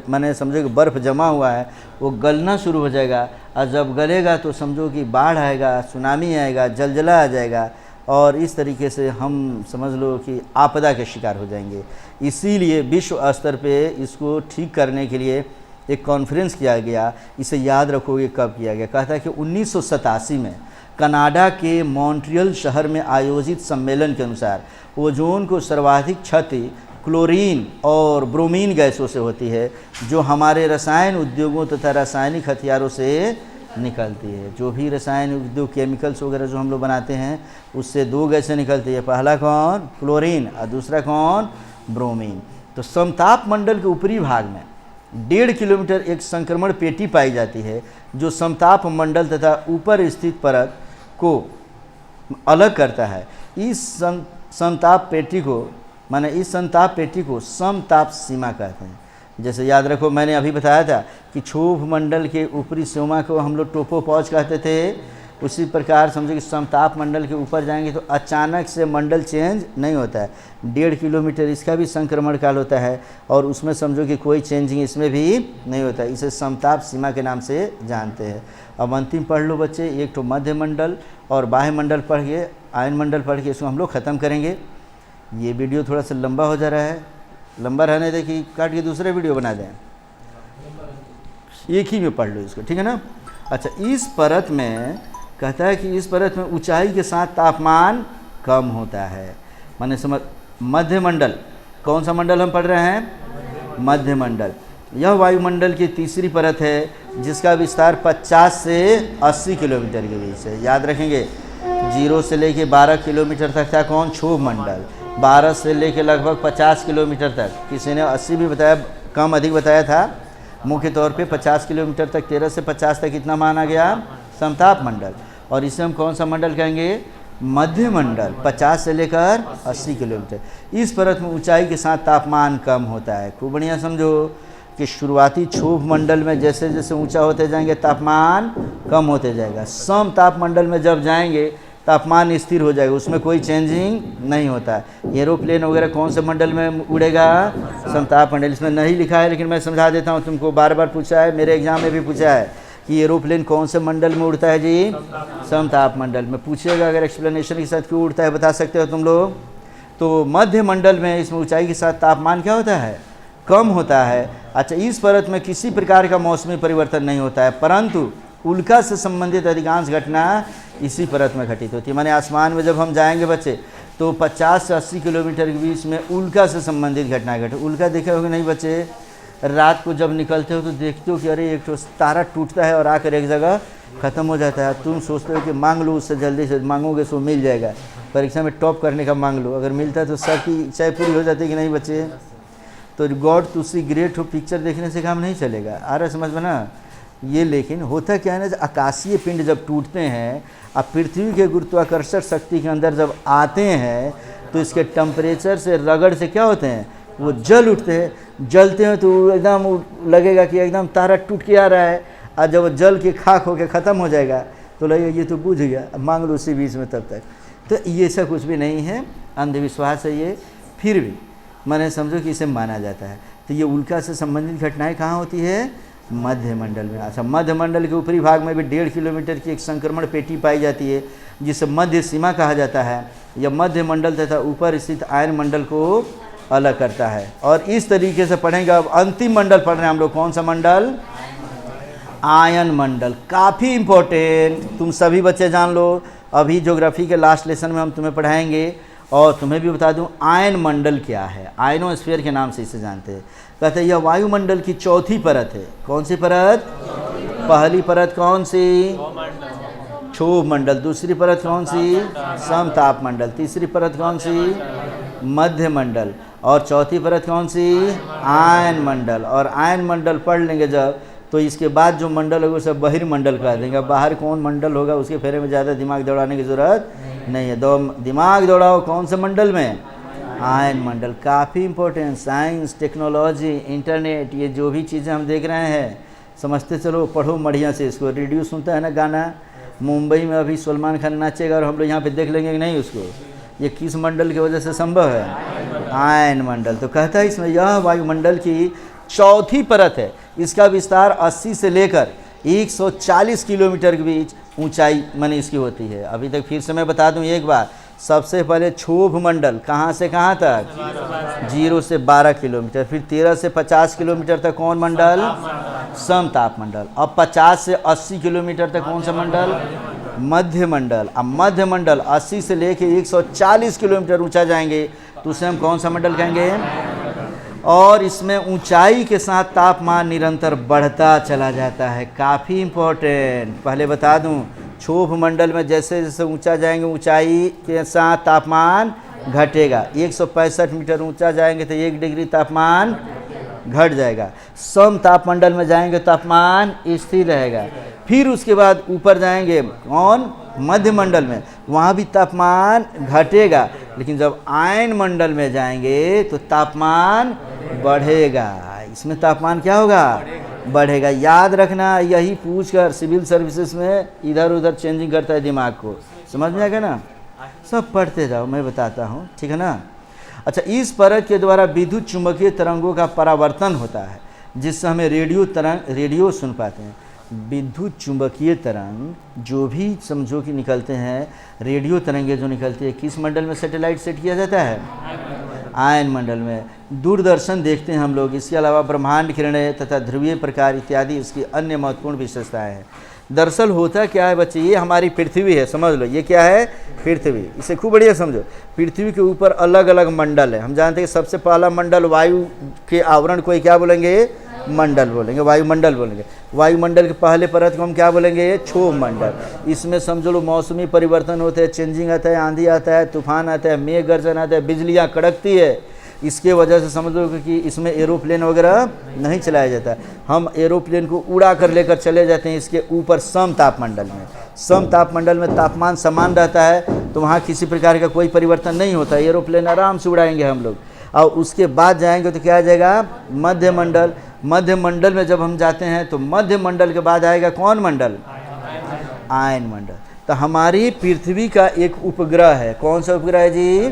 माने समझो कि बर्फ़ जमा हुआ है वो गलना शुरू हो जाएगा, और जब गलेगा तो समझो कि बाढ़ आएगा, सुनामी आएगा, जलजला आ जाएगा, और इस तरीके से हम समझ लो कि आपदा के शिकार हो जाएंगे। इसीलिए विश्व स्तर पे इसको ठीक करने के लिए एक कॉन्फ्रेंस किया गया। इसे याद रखोगे कब किया गया, कहता है कि 1987 में कनाडा के मॉन्ट्रियल शहर में आयोजित सम्मेलन के अनुसार ओजोन को सर्वाधिक क्षति क्लोरीन और ब्रोमीन गैसों से होती है, जो हमारे रसायन उद्योगों तथा रासायनिक हथियारों से निकलती है। जो भी रसायन उद्योग केमिकल्स वगैरह जो हम लोग बनाते हैं उससे दो गैसें निकलती है, पहला कौन, क्लोरीन, और दूसरा कौन, ब्रोमीन। तो समताप मंडल के ऊपरी भाग में 1.5 किलोमीटर एक संक्रमण पेटी पाई जाती है जो समताप मंडल तथा ऊपर स्थित परत को अलग करता है। इस समताप पेटी को माने इस संताप पेटी को समताप सीमा कहते हैं। जैसे याद रखो मैंने अभी बताया था कि क्षोभ मंडल के ऊपरी सीमा को हम लोग ट्रोपोपॉज कहते थे, उसी प्रकार समझो कि समताप मंडल के ऊपर जाएंगे तो अचानक से मंडल चेंज नहीं होता है। 1.5 किलोमीटर इसका भी संक्रमण काल होता है, और उसमें समझो कि कोई चेंजिंग इसमें भी नहीं होता है। इसे समताप सीमा के नाम से जानते हैं। अब अंतिम पढ़ लो बच्चे, एक तो मध्य मंडल और बाह्य मंडल पढ़ के, आयन मंडल पढ़ के इसको हम लोग ख़त्म करेंगे। ये वीडियो थोड़ा सा लंबा हो जा रहा है, लंबा रहने दे कि काट के दूसरे वीडियो बना दें, एक ही में पढ़ लो इसको, ठीक है ना। अच्छा, इस परत में कहता है कि इस परत में ऊंचाई के साथ तापमान कम होता है। माने समझ, मध्य मंडल, कौन सा मंडल हम पढ़ रहे हैं, मध्य मंडल। यह वायुमंडल की तीसरी परत है जिसका विस्तार 50 से 80 किलोमीटर के बीच है। याद रखेंगे 0 से लेके 12 किलोमीटर तक था कौन, क्षोभ मंडल। 12 से लेके लगभग 50 किलोमीटर तक, किसी ने 80 भी बताया, कम अधिक बताया था, मुख्य तौर पे 50 किलोमीटर तक, 13 से 50 तक कितना माना गया, समताप मंडल। और इसे हम कौन सा मंडल कहेंगे, मध्य मंडल। 50 से लेकर 80 किलोमीटर। इस परत में ऊंचाई के साथ तापमान कम होता है। खूब बढ़िया समझो कि शुरुआती क्षोभ मंडल में जैसे जैसे ऊंचा होते जाएंगे तापमान कम होते जाएगा। समताप मंडल में जब जाएंगे तापमान स्थिर हो जाएगा, उसमें कोई चेंजिंग नहीं होता है। एरोप्लेन वगैरह कौन से मंडल में उड़ेगा, समताप मंडल। इसमें नहीं लिखा है लेकिन मैं समझा देता हूँ, तुमको बार बार पूछा है, मेरे एग्जाम में भी पूछा है कि एरोप्लेन कौन से मंडल में उड़ता है जी, समताप मंडल में। पूछेगा अगर एक्सप्लेनेशन के साथ क्यों उड़ता है बता सकते हो तुम लोग। तो मध्य मंडल में इसमें ऊंचाई के साथ तापमान क्या होता है, कम होता है। अच्छा, इस परत में किसी प्रकार का मौसमी परिवर्तन नहीं होता है, परंतु उल्का से संबंधित अधिकांश घटना इसी परत में घटित होती है। माने आसमान में जब हम जाएंगे बच्चे तो 50 से 80 किलोमीटर के बीच में उल्का से संबंधित घटनाएं घटे। उल्का देखे होगे नहीं बच्चे, रात को जब निकलते हो तो देखते हो कि अरे एक तो तारा टूटता है और आकर एक जगह ख़त्म हो जाता है। तुम सोचते हो कि मांग लो उससे, जल्दी से मांगोगे सो मिल जाएगा, परीक्षा में टॉप करने का मांग लो, अगर मिलता है तो सबकी इच्छाएँ पूरी हो जाती है कि नहीं बच्चे। तो गॉड टू सी ग्रेट हो पिक्चर देखने से काम नहीं चलेगा, आ रहा समझ में ना ये। लेकिन होता क्या है ना, आकाशीय पिंड जब टूटते हैं अब पृथ्वी के गुरुत्वाकर्षण शक्ति के अंदर जब आते हैं तो इसके टेम्परेचर से रगड़ से क्या होते हैं, वो जल उठते हैं। जलते हैं तो एकदम लगेगा कि एकदम तारा टूट के आ रहा है, और जब वो जल के खाक होकर ख़त्म हो जाएगा तो लगेगा ये तो बुझ गया, मांग लो उसी बीच में तब तक। तो ये सब कुछ भी नहीं है, अंधविश्वास है ये, फिर भी मैंने समझो कि इसे माना जाता है। तो ये उल्का से संबंधित घटनाएं कहाँ होती है, मध्य मंडल में। अच्छा, मध्य मंडल के ऊपरी भाग में भी 1.5 किलोमीटर की एक संक्रमण पेटी पाई जाती है जिसे मध्य सीमा कहा जाता है। यह मध्य मंडल तथा ऊपर स्थित आयन मंडल को अलग करता है। और इस तरीके से पढ़ेंगे। अब अंतिम मंडल पढ़ रहे हैं हम लोग, कौन सा मंडल, आयन मंडल। काफ़ी इम्पोर्टेंट, तुम सभी बच्चे जान लो। अभी ज्योग्राफी के लास्ट लेसन में हम तुम्हें पढ़ाएंगे। और तुम्हें भी बता दूं आयन मंडल क्या है, आयनोस्फीयर के नाम से इसे जानते हैं। कहते हैं यह वायुमंडल की चौथी परत है। कौन सी परत, पहली परत कौन सी, क्षोभ मंडल। दूसरी परत कौन सी, समताप मंडल। तीसरी परत कौन सी, मध्य मंडल। और चौथी परत कौन सी? आयन मंडल। और आयन मंडल पढ़ लेंगे जब, तो इसके बाद जो मंडल होगा उसे बहिर्मंडल कह देंगे। बाहर कौन मंडल होगा उसके फेरे में ज़्यादा दिमाग दौड़ाने की ज़रूरत नहीं है। दिमाग दौड़ाओ कौन से मंडल में? आयन मंडल। काफ़ी इंपॉर्टेंट, साइंस, टेक्नोलॉजी, इंटरनेट, ये जो भी चीज़ें हम देख रहे हैं समझते चलो, पढ़ो बढ़िया से इसको। रेडियो सुनता है ना गाना, मुंबई में अभी सलमान खान नाचेगा और हम लोग यहाँ पे देख लेंगे कि नहीं उसको? ये किस मंडल की वजह से संभव है? आयन मंडल। तो कहता है इसमें यह वायुमंडल की चौथी परत है। इसका विस्तार 80 से लेकर 140 किलोमीटर के बीच ऊंचाई माने इसकी होती है। अभी तक फिर से मैं बता दूं एक बार, सबसे पहले क्षोभ मंडल कहाँ से कहाँ तक? 0 से 12 किलोमीटर। फिर 13 से 50 किलोमीटर तक कौन मंडल? समताप मंडल। अब 50 से 80 किलोमीटर तक कौन सा मंडल? मध्य मंडल। अब मध्य मंडल 80 से लेके 140 किलोमीटर ऊंचा जाएंगे तो उसे हम कौन सा मंडल कहेंगे? और इसमें ऊंचाई के साथ तापमान निरंतर बढ़ता चला जाता है। काफ़ी इम्पोर्टेंट, पहले बता दूं, क्षोभ मंडल में जैसे जैसे ऊंचा जाएंगे ऊंचाई के साथ तापमान घटेगा। 165 मीटर ऊंचा जाएंगे तो 1 डिग्री तापमान घट जाएगा। सम तापमंडल में जाएंगे तापमान स्थिर रहेगा। फिर उसके बाद ऊपर जाएंगे कौन? मध्य मंडल में, वहाँ भी तापमान घटेगा। लेकिन जब आयन मंडल में जाएंगे तो तापमान बढ़ेगा। इसमें तापमान क्या होगा? बढ़ेगा। याद रखना, यही पूछकर सिविल सर्विसेज में इधर उधर चेंजिंग करता है दिमाग को, समझ में आएगा ना? सब पढ़ते जाओ, मैं बताता हूँ, ठीक है ना? अच्छा, इस परत के द्वारा विद्युत चुंबकीय तरंगों का परावर्तन होता है, जिससे हमें रेडियो सुन पाते हैं। विद्युत चुंबकीय तरंग जो भी समझो कि निकलते हैं, रेडियो तरंगे जो निकलती है, किस मंडल में सैटेलाइट सेट किया जाता है? आयन मंडल में। दूरदर्शन देखते हैं हम लोग। इसके अलावा ब्रह्मांड किरणें तथा ध्रुवीय प्रकार इत्यादि इसकी अन्य महत्वपूर्ण विशेषताएं हैं। दरअसल होता क्या है बच्चे, ये हमारी पृथ्वी है, समझ लो। ये क्या है? पृथ्वी। इसे खूब बढ़िया समझो। पृथ्वी के ऊपर अलग अलग मंडल है। हम जानते हैं सबसे पहला मंडल वायु के आवरण को क्या बोलेंगे? मंडल बोलेंगे, वायुमंडल बोलेंगे। वायुमंडल के पहले परत को हम क्या बोलेंगे? क्षोभ मंडल। इसमें समझो लो मौसमी परिवर्तन होते हैं, चेंजिंग आता है, आंधी आता है, तूफान आता है, मेघ गर्जन आता है, बिजलियाँ कड़कती है। इसके वजह से समझ लो कि इसमें एरोप्लेन वगैरह नहीं चलाया जाता। हम एरोप्लेन को उड़ा कर लेकर चले जाते हैं इसके ऊपर सम तापमंडल में। सम तापमंडल में तापमान समान रहता है तो वहाँ किसी प्रकार का कोई परिवर्तन नहीं होता। एरोप्लेन आराम से उड़ाएंगे हम लोग। और उसके बाद जाएंगे तो क्या आ जाएगा? मध्य मंडल। मध्य मंडल में जब हम जाते हैं तो मध्य मंडल के बाद आएगा कौन मंडल? आयन मंडल। तो हमारी पृथ्वी का एक उपग्रह है। कौन सा उपग्रह है जी?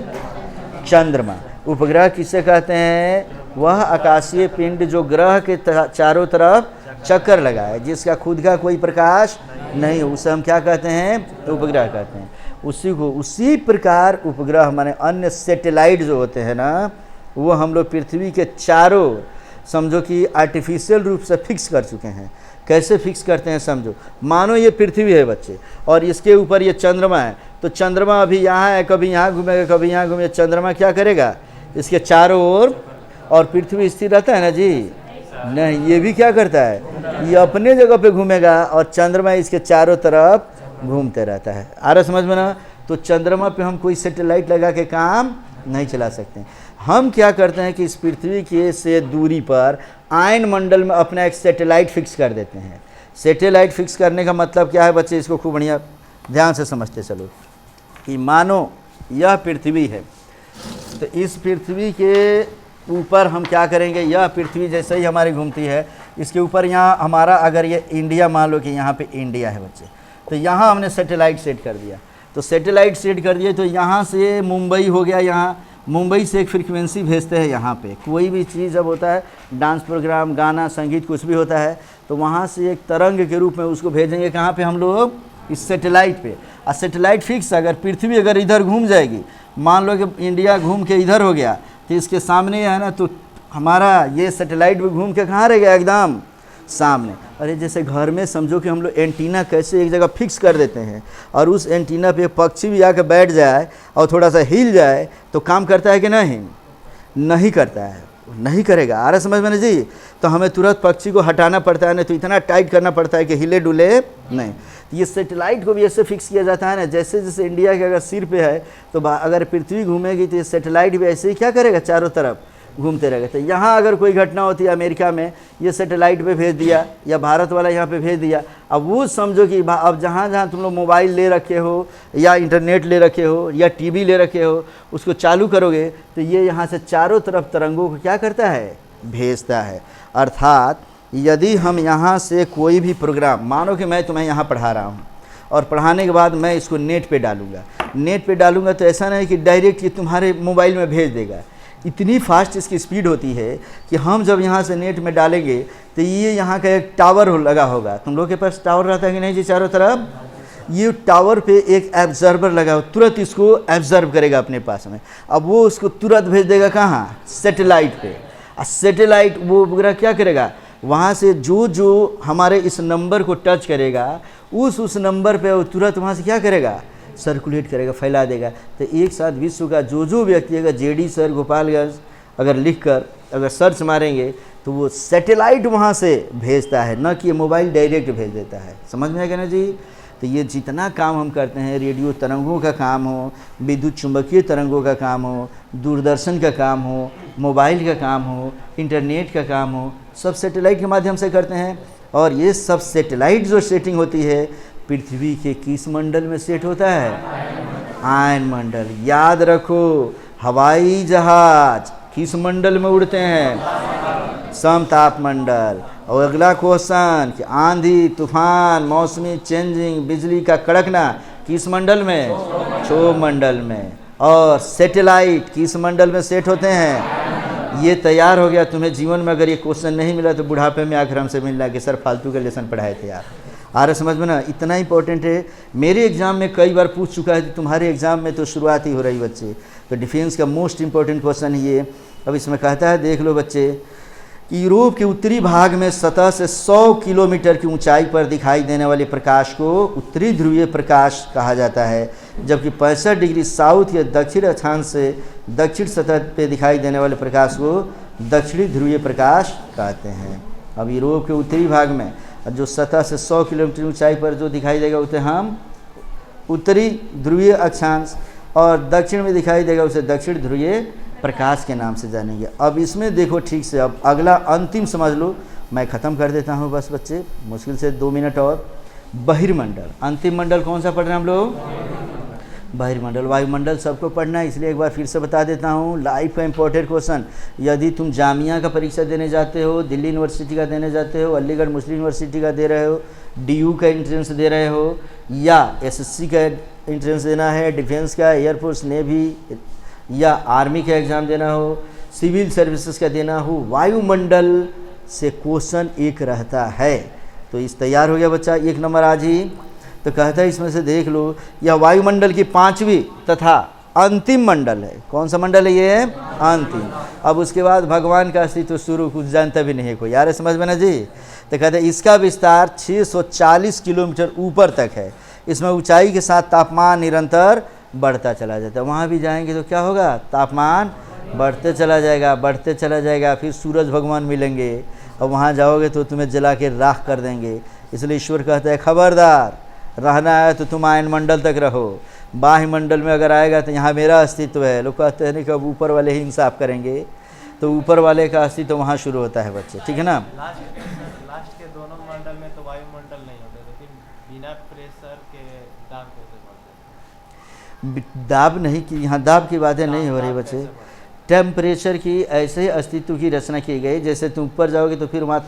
चंद्रमा। उपग्रह किसे कहते हैं? वह आकाशीय पिंड जो ग्रह के चारों तरफ चक्कर लगाए, जिसका खुद का कोई प्रकाश नहीं हो, उसे हम क्या कहते हैं? उपग्रह कहते हैं। उसी प्रकार उपग्रह माने अन्य सैटेलाइट जो होते हैं ना, वो हम लोग पृथ्वी के चारों समझो कि आर्टिफिशियल रूप से फिक्स कर चुके हैं। कैसे फिक्स करते हैं समझो। मानो ये पृथ्वी है बच्चे और इसके ऊपर ये चंद्रमा है, तो चंद्रमा अभी यहाँ है, कभी यहाँ घूमेगा, कभी यहाँ घूमेगा। चंद्रमा क्या करेगा? इसके चारों ओर। और पृथ्वी स्थिर रहता है ना जी? नहीं, ये भी क्या करता है? ये अपने जगह पे घूमेगा और चंद्रमा इसके चारों तरफ घूमते रहता है। आ रहा समझ में ना? तो चंद्रमा पे हम कोई सैटेलाइट लगा के काम नहीं चला सकते। हम क्या करते हैं कि इस पृथ्वी के से दूरी पर आयन मंडल में अपना एक सैटेलाइट फिक्स कर देते हैं। सैटेलाइट फिक्स करने का मतलब क्या है बच्चे? इसको खूब बढ़िया ध्यान से समझते चलो कि मानो यह पृथ्वी है, तो इस पृथ्वी के ऊपर हम क्या करेंगे? यह पृथ्वी जैसे ही हमारी घूमती है, इसके ऊपर यहाँ हमारा अगर ये इंडिया, मान लो कि यहाँ पे इंडिया है बच्चे, तो यहाँ हमने सैटेलाइट सेट कर दिया। तो सैटेलाइट सेट कर दिए तो यहाँ से मुंबई हो गया, यहाँ मुंबई से एक फ्रीक्वेंसी भेजते हैं यहाँ पे। कोई भी चीज़ जब होता है, डांस प्रोग्राम, गाना, संगीत, कुछ भी होता है, तो वहाँ से एक तरंग के रूप में उसको भेजेंगे कहाँ पे? हम लोग इस सैटेलाइट पे। और सैटेलाइट फिक्स, अगर पृथ्वी अगर इधर घूम जाएगी, मान लो कि इंडिया घूम के इधर हो गया, तो इसके सामने है ना, तो हमारा ये सैटेलाइट भी घूम के कहाँ रह गया? एकदम सामने। अरे जैसे घर में समझो कि हम लोग एंटीना कैसे एक जगह फिक्स कर देते हैं और उस एंटीना पे पक्षी भी आके बैठ जाए और थोड़ा सा हिल जाए तो काम करता है कि नहीं? नहीं करता है, नहीं करेगा। आ रहा समझ में जी? तो हमें तुरंत पक्षी को हटाना पड़ता है, नहीं तो इतना टाइट करना पड़ता है कि हिले डुले नहीं। तो ये सैटेलाइट को भी ऐसे फिक्स किया जाता है ना, जैसे जैसे इंडिया के अगर सिर पे है तो अगर पृथ्वी घूमेगी तो ये सैटेलाइट भी ऐसे ही क्या करेगा, चारों तरफ घूमते रहेगा। तो यहाँ अगर कोई घटना होती है अमेरिका में, ये सैटेलाइट पे भेज दिया या भारत वाला यहाँ पे भेज दिया। अब वो समझो कि अब जहाँ जहाँ तुम लोग मोबाइल ले रखे हो या इंटरनेट ले रखे हो या टीवी ले रखे हो, उसको चालू करोगे तो ये यहाँ से चारों तरफ तरंगों को क्या करता है, भेजता है। अर्थात यदि हम यहाँ से कोई भी प्रोग्राम, मानो कि मैं तुम्हें यहाँ पढ़ा रहा हूँ और पढ़ाने के बाद मैं इसको नेट पे डालूँगा, नेट पे डालूँगा तो ऐसा नहीं कि डायरेक्ट ये तुम्हारे मोबाइल में भेज देगा। इतनी फास्ट इसकी स्पीड होती है कि हम जब यहाँ से नेट में डालेंगे तो ये यहाँ का एक टावर लगा होगा। तुम लोग के पास टावर रहता है कि नहीं जी चारों तरफ? ये टावर पे एक एब्जर्वर लगा हो, तुरंत इसको एब्जर्व करेगा अपने पास में। अब वो उसको तुरंत भेज देगा कहाँ, सैटेलाइट पे। और सैटेलाइट वो वगैरह क्या करेगा, वहाँ से जो जो हमारे इस नंबर को टच करेगा उस नंबर पे वो तुरंत वहाँ से क्या करेगा, सर्कुलेट करेगा, फैला देगा। तो एक साथ विश्व का जो व्यक्ति अगर जेडी सर गोपालगंज अगर लिखकर अगर सर्च मारेंगे तो वो सैटेलाइट वहाँ से भेजता है, न कि मोबाइल डायरेक्ट भेज देता है। समझ में आएगा ना जी? तो ये जितना काम हम करते हैं, रेडियो तरंगों का काम हो, विद्युत चुंबकीय तरंगों का काम हो, दूरदर्शन का काम हो, मोबाइल का काम हो, इंटरनेट का काम हो, सब सैटेलाइट के माध्यम से करते हैं। और ये सब सैटेलाइट जो सेटिंग होती है पृथ्वी के किस मंडल में सेट होता है, आयन मंडल। याद रखो, हवाई जहाज किस मंडल में उड़ते हैं, समताप मंडल। और अगला क्वेश्चन कि आंधी तूफान मौसमी चेंजिंग बिजली का कड़कना किस मंडल में, क्षोभ मंडल में। और सैटेलाइट किस मंडल में सेट होते हैं। ये तैयार हो गया। तुम्हें जीवन में अगर ये क्वेश्चन नहीं मिला तो बुढ़ापे में आकर हमसे मिलना कि सर फालतू के लेसन पढ़ाए थे यार। आ रहा समझ में ना, इतना इंपॉर्टेंट है। मेरे एग्जाम में कई बार पूछ चुका है, तो तुम्हारे एग्जाम में तो शुरुआत ही हो रही बच्चे। तो डिफेंस का मोस्ट इंपॉर्टेंट क्वेश्चन ये। अब इसमें कहता है, देख लो बच्चे, कि यूरोप के उत्तरी भाग में सतह से 100 किलोमीटर की ऊंचाई पर दिखाई देने वाले प्रकाश को उत्तरी ध्रुवीय प्रकाश कहा जाता है, जबकि 65 डिग्री साउथ या दक्षिण अक्षांश से दक्षिण सतह पे दिखाई देने वाले प्रकाश को दक्षिणी ध्रुवीय प्रकाश कहते हैं। अब यूरोप के उत्तरी भाग में जो सतह से 100 किलोमीटर ऊंचाई पर जो दिखाई देगा उसे हम उत्तरी ध्रुवीय अक्षांश, और दक्षिण में दिखाई देगा उसे दक्षिण ध्रुवीय प्रकाश के नाम से जानेंगे। अब इसमें देखो ठीक से, अब अगला अंतिम समझ लो, मैं ख़त्म कर देता हूँ बस बच्चे, मुश्किल से 2 मिनट और। बहिर्मंडल, अंतिम मंडल कौन सा पढ़ रहे हैं हम लोग, बहिर्मंडल। वायुमंडल सबको पढ़ना है, इसलिए एक बार फिर से बता देता हूँ। लाइफ का इंपॉर्टेंट क्वेश्चन, यदि तुम जामिया का परीक्षा देने जाते हो, दिल्ली यूनिवर्सिटी का देने जाते हो, अलीगढ़ मुस्लिम यूनिवर्सिटी का दे रहे हो, DU का एंट्रेंस दे रहे हो, या SSC का एंट्रेंस देना है, डिफेंस का, एयरफोर्स, नेवी या आर्मी का एग्ज़ाम देना हो, सिविल सर्विसेज का देना हो, वायुमंडल से क्वेश्चन एक रहता है। तो इस तैयार हो गया बच्चा, 1 नंबर आज ही। तो कहता है इसमें से देख लो, यह वायुमंडल की 5वीं तथा अंतिम मंडल है। कौन सा मंडल है ये, अंतिम। अब उसके बाद भगवान का अस्तित्व शुरू, कुछ जानता भी नहीं है कोई, यार समझ में ना जी। तो कहते हैं इसका विस्तार 640 किलोमीटर ऊपर तक है। इसमें ऊंचाई के साथ तापमान निरंतर बढ़ता चला जाता है। वहाँ भी जाएंगे तो क्या होगा, तापमान बढ़ते चला जाएगा, बढ़ते चला जाएगा। फिर सूरज भगवान मिलेंगे और वहाँ जाओगे तो तुम्हें जला के राख कर देंगे। इसलिए ईश्वर कहता है, खबरदार, रहना है तो तुम आयन मंडल तक रहो, बाह्य मंडल में अगर आएगा तो यहाँ मेरा अस्तित्व है। लोग कहते हैं नहीं कि अब ऊपर वाले ही इंसाफ करेंगे, तो ऊपर वाले का अस्तित्व वहाँ शुरू होता है बच्चे, ठीक है ना। लास्ट के दोनों मंडल में तो वायुमंडल नहीं होते, लेकिन बिना प्रेशर के दाब कैसे बढ़ते। दाब नहीं कि यहाँ दाब की बातें नहीं हो रही बच्चे, टेम्परेचर की ऐसे ही अस्तित्व की रचना की गई। जैसे तुम ऊपर जाओगे तो फिर वहाँ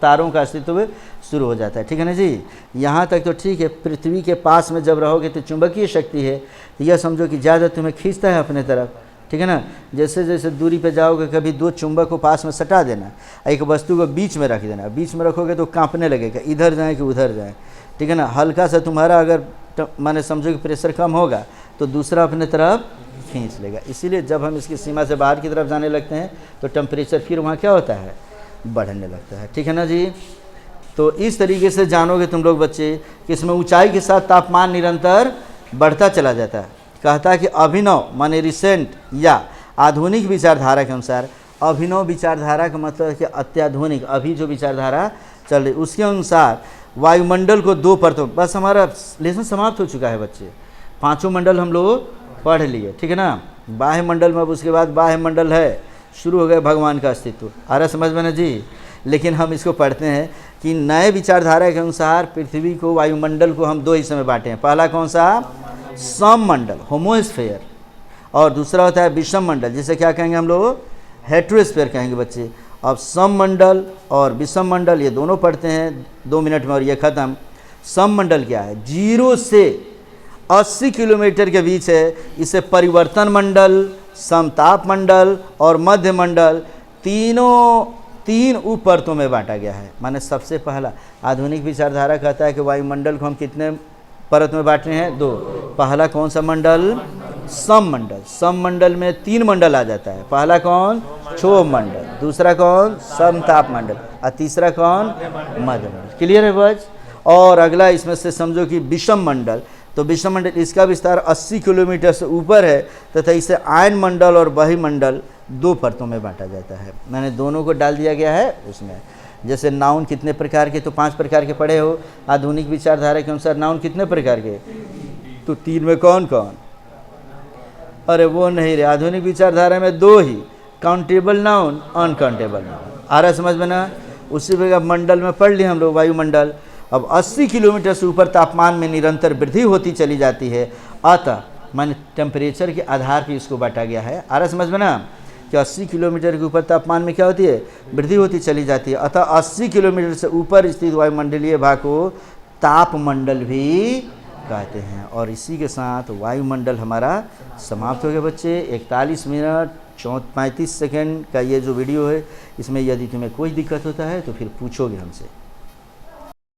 तारों का अस्तित्व शुरू हो जाता है, ठीक है ना जी। यहाँ तक तो ठीक है। पृथ्वी के पास में जब रहोगे तो चुंबकीय शक्ति है, तो यह समझो कि ज़्यादा तुम्हें खींचता है अपने तरफ, ठीक है ना। जैसे जैसे दूरी पे जाओगे, कभी 2 चुंबक को पास में सटा देना, एक वस्तु को बीच में रख देना। बीच में रखोगे तो कांपने लगेगा, इधर जाए कि उधर जाए, ठीक है ना। हल्का सा तुम्हारा अगर माने समझो कि प्रेशर कम होगा तो दूसरा अपने तरफ खींच लेगा। इसीलिए जब हम इसकी सीमा से बाहर की तरफ जाने लगते हैं तो टेम्परेचर फिर वहाँ क्या होता है, बढ़ने लगता है, ठीक है ना जी। तो इस तरीके से जानोगे तुम लोग बच्चे कि इसमें ऊंचाई के साथ तापमान निरंतर बढ़ता चला जाता है। कहता है कि अभिनव माने रिसेंट या आधुनिक विचारधारा के अनुसार, अभिनव विचारधारा का मतलब है कि अत्याधुनिक, अभी जो विचारधारा चल रही उसके अनुसार वायुमंडल को दो परतों, बस हमारा लेसन समाप्त हो चुका है बच्चे। पांचों मंडल हम लोग पढ़ लिए, ठीक है ना। बाह्य मंडल में अब उसके बाद बाह्य मंडल है, शुरू हो गया भगवान का अस्तित्व। आ रहा समझ में ना जी। लेकिन हम इसको पढ़ते हैं कि नए विचारधारा के अनुसार पृथ्वी को, वायुमंडल को हम दो हिस्से में बांटे हैं। पहला कौन सा? सममंडल, होमोस्फेयर, और दूसरा होता है विषम मंडल, जिसे क्या कहेंगे हम लोग? हेट्रोस्फेयर कहेंगे बच्चे। अब सममंडल और विषम मंडल ये दोनों पढ़ते हैं 2 मिनट में और ये खत्म। सममंडल क्या है? 0 से 80 किलोमीटर के बीच है। इसे परिवर्तन मंडल, समताप मंडल और मध्य मंडल तीन उप परतों में बांटा गया है। माने सबसे पहला आधुनिक विचारधारा कहता है कि वायुमंडल को हम कितने परत में बांट रहे हैं? 2। पहला कौन सा मंडल? सममंडल। सममंडल में 3 मंडल आ जाता है। पहला कौन? क्षोभ मंडल, दूसरा कौन? समताप मंडल, और तीसरा कौन? मध्य मंडल। क्लियर है बच? और अगला इसमें से समझो कि विषम मंडल। तो विषम मंडल, इसका विस्तार 80 किलोमीटर से ऊपर है तथा इसे आयन मंडल और बहिमंडल 2 परतों में बांटा जाता है। मैंने दोनों को डाल दिया गया है उसमें। जैसे नाउन कितने प्रकार के? तो 5 प्रकार के पढ़े हो। आधुनिक विचारधारा के अनुसार नाउन कितने प्रकार के? तो 3 में कौन कौन? अरे वो नहीं रे, आधुनिक विचारधारा में 2 ही, काउंटेबल नाउन, अनकाउंटेबल नाउन। आ रहा समझ में ना? उसी जगह मंडल में पढ़ लिए हम लोग वायुमंडल। अब 80 किलोमीटर से ऊपर तापमान में निरंतर वृद्धि होती चली जाती है, अतः माने टेम्परेचर के आधार पर इसको बांटा गया है। आ रहा समझ में ना? कि 80 किलोमीटर के ऊपर तापमान में क्या होती है? वृद्धि होती चली जाती है। अतः 80 किलोमीटर से ऊपर स्थित वायुमंडलीय भाग को तापमंडल भी कहते हैं। और इसी के साथ वायुमंडल हमारा समाप्त हो गया बच्चे। 41 मिनट 35 सेकंड का ये जो वीडियो है, इसमें यदि तुम्हें कोई दिक्कत होता है तो फिर पूछोगे हमसे।